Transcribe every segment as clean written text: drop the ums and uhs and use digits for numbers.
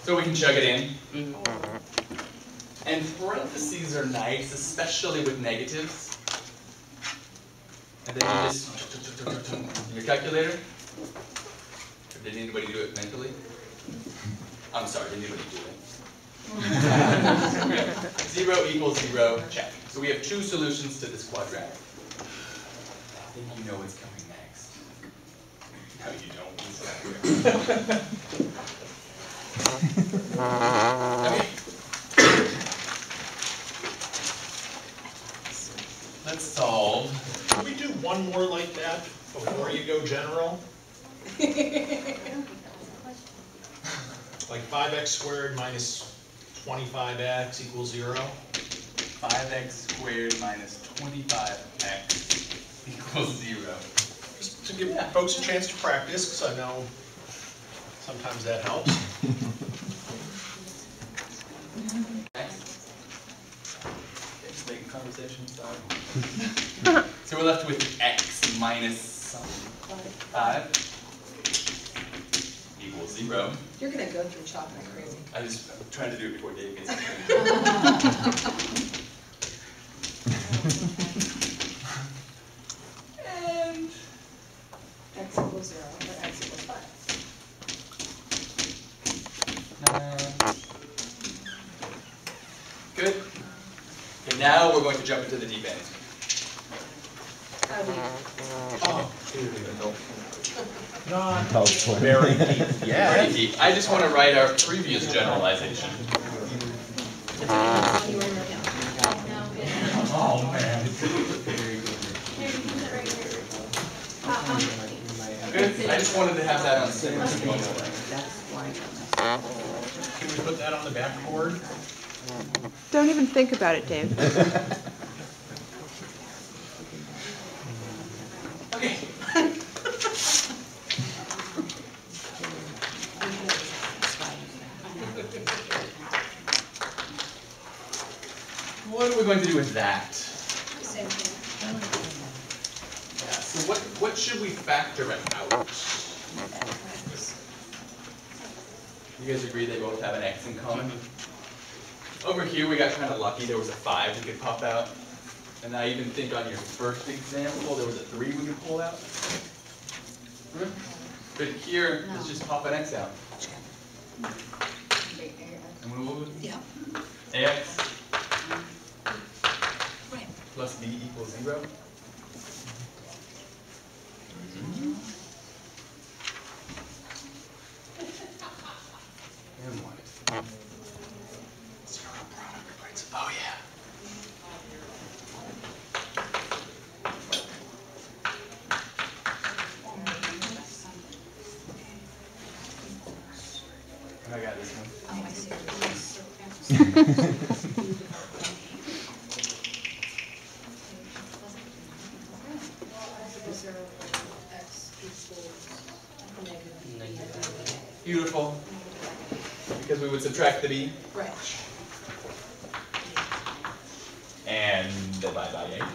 So we can chug it in. And parentheses are nice, especially with negatives. And then you just, your calculator? Or did anybody do it mentally? I'm sorry, did anybody do it? 0 equals 0, check. So we have two solutions to this quadratic. I think you know what's coming next. No, you don't. Okay. Let's solve. Can we do one more like that before you go general? Like 5x squared minus 25x equals 0? 5x squared minus 25x equals 0. Just to give folks a chance to practice, because I know sometimes that helps. Just making conversation, sorry. So we're left with x minus 5 equals 0. You're going to go through chalk like crazy. I'm trying to do it before Dave gets here. And X equals 0, or x equals 5. Good. Okay, now we're going to jump into the deep end. Not very deep. Yeah. Pretty deep. I just want to write our previous generalization. Oh man. Good. I just wanted to have that on similar. Can we put that on the backboard? Don't even think about it, Dave. Okay. What are we going to do with that? Same thing. Yeah, so what should we factor out? You guys agree they both have an x in common? Over here we got kind of lucky, there was a 5 we could pop out. And I even think on your first example there was a 3 we could pull out. But here, let's just pop an x out. And we'll Yeah. ax Right. plus b equals 0. And what? Zero product rights. Oh yeah. I got this one. Oh, I see. Beautiful. Because we would subtract the b. Right. And divide by 8. I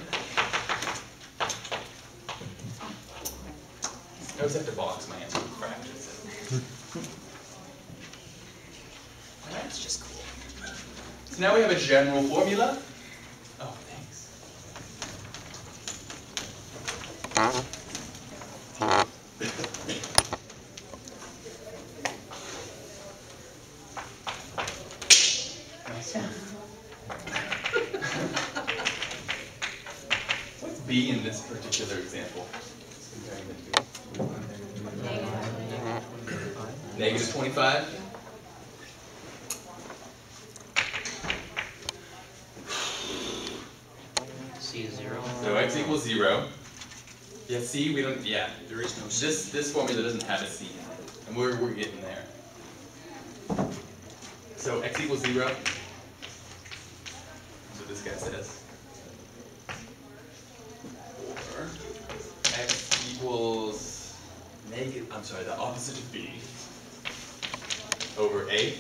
always have to box my answer with fractions. That's just cool. So now we have a general formula. Oh, thanks. Nice one. What's b in this particular example? Negative 25? C is 0. So x equals 0. Yeah, C, we don't, yeah, there is no C. This formula doesn't have a C in it. And we're getting there. So x equals 0. That's what this guy says. Or x equals negative, I'm sorry, the opposite of b over a.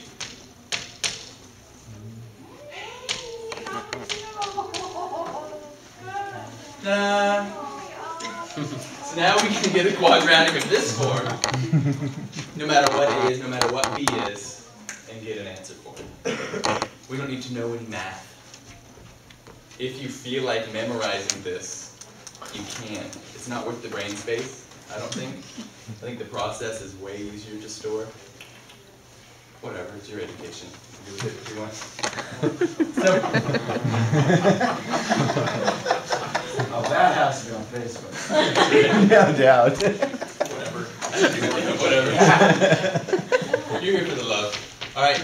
So now we can get a quadratic of this form, no matter what a is, no matter what b is. and get an answer for it. We don't need to know any math. If you feel like memorizing this, you can. It's not worth the brain space, I don't think. I think the process is way easier to store. Whatever, it's your education. Do with it if you want. Oh, that has to be on Facebook. No doubt. Whatever. Whatever. You're here for the love. All right.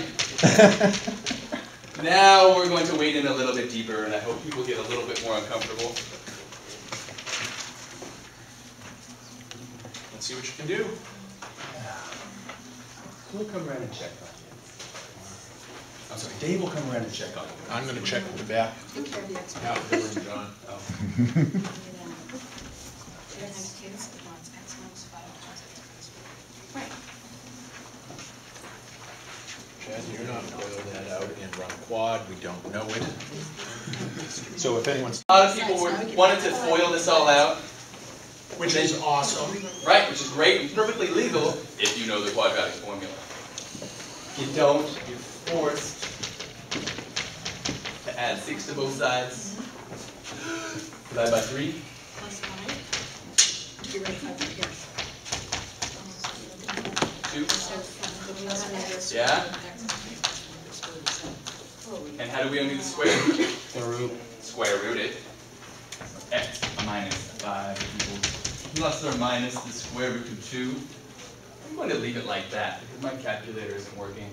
Now we're going to wade in a little bit deeper, and I hope people get a little bit more uncomfortable. Let's see what you can do. We'll come around and check on you. I'm sorry, Dave will come around and check on you. I'm going to check with the back. Take care of the expert. Out of the room, John. Oh. Right. Chad, you're not boil that out and run quad. We don't know it. So if anyone's, A lot of people wanted to foil this all out, which is awesome. right, which is great and perfectly legal if you know the quadratic formula. If you don't, you're forced to add 6 to both sides. Divide by 3. Plus 5. Get rid of 5, yes. 2. Yeah. And how do we undo the square? Square root it. X minus 5 equals plus or minus the square root of 2. I'm going to leave it like that because my calculator isn't working.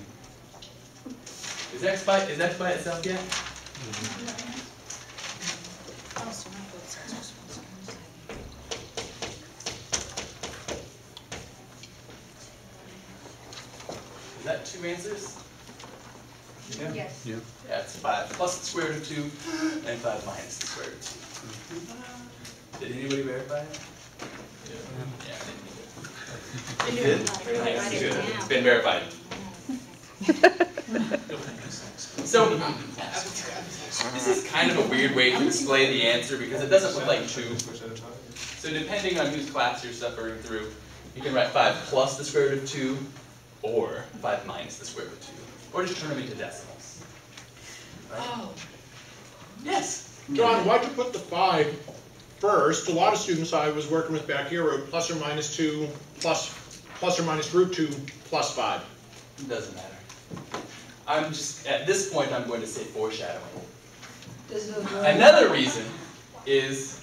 Is x by itself yet? Is that 2 answers? Yeah. Yes. Yeah. Yeah, it's 5 plus the square root of 2 and 5 minus the square root of 2. Did anybody verify it? Yeah. You did? Nice, good. It's been verified. So, this is kind of a weird way to display the answer because it doesn't look like 2. So depending on whose class you're suffering through, you can write 5 plus the square root of 2 or 5 minus the square root of 2. Or just turn them into decimals. Right? Oh. Yes. John, why'd you put the 5 first? A lot of students I was working with back here wrote plus or minus 2 plus or minus root 2 plus 5. It doesn't matter. I'm just, at this point, I'm going to say foreshadowing. Another reason is,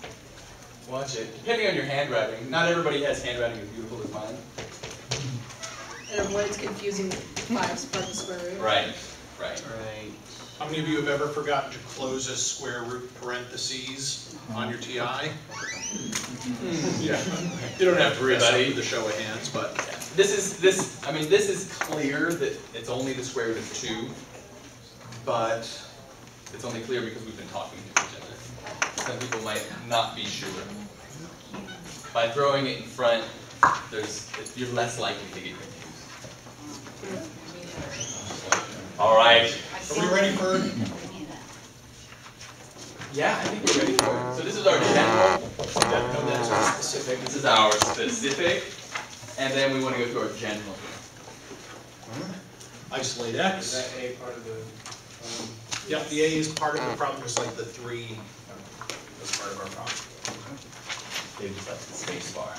watch it, depending on your handwriting, not everybody has handwriting as beautiful as mine. It avoids confusing 5's part of the square root. Right, right. Right. How many of you have ever forgotten to close a square root parentheses on your TI? Yeah. You don't have to read that with the show of hands, but This is clear that it's only the square root of 2, but it's only clear because we've been talking to each other. Some people might not be sure. By throwing it in front, you're less likely to get confused. All right. are we ready for? Yeah, I think we're ready for it. So this is our general. No, that's our specific. This is our specific, and then we want to go to our general. Isolate Is X. that A part of the, Yep, the A is part of the problem, just like the 3 was part of our problem. They just like the space bar.